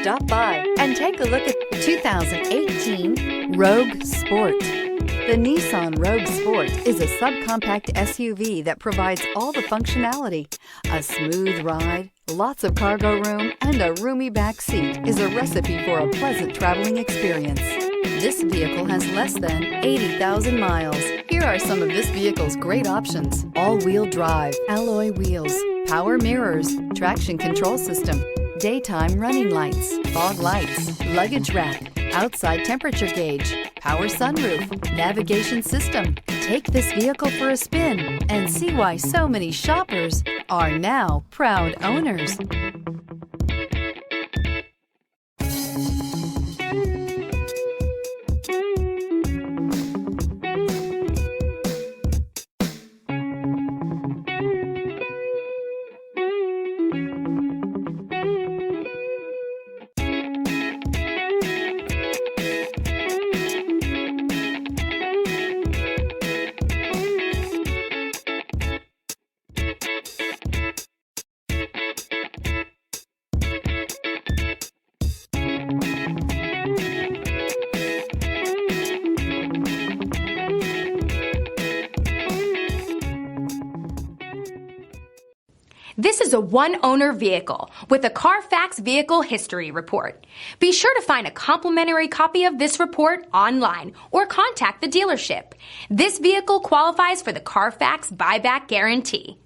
Stop by and take a look at the 2018 Rogue Sport. The Nissan Rogue Sport is a subcompact SUV that provides all the functionality. A smooth ride, lots of cargo room, and a roomy back seat is a recipe for a pleasant traveling experience. This vehicle has less than 80,000 miles. Here are some of this vehicle's great options: all-wheel drive, alloy wheels, power mirrors, traction control system, daytime running lights, fog lights, luggage rack, outside temperature gauge, power sunroof, navigation system. Take this vehicle for a spin and see why so many shoppers are now proud owners. This is a one-owner vehicle with a Carfax Vehicle History Report. Be sure to find a complimentary copy of this report online or contact the dealership. This vehicle qualifies for the Carfax Buyback Guarantee.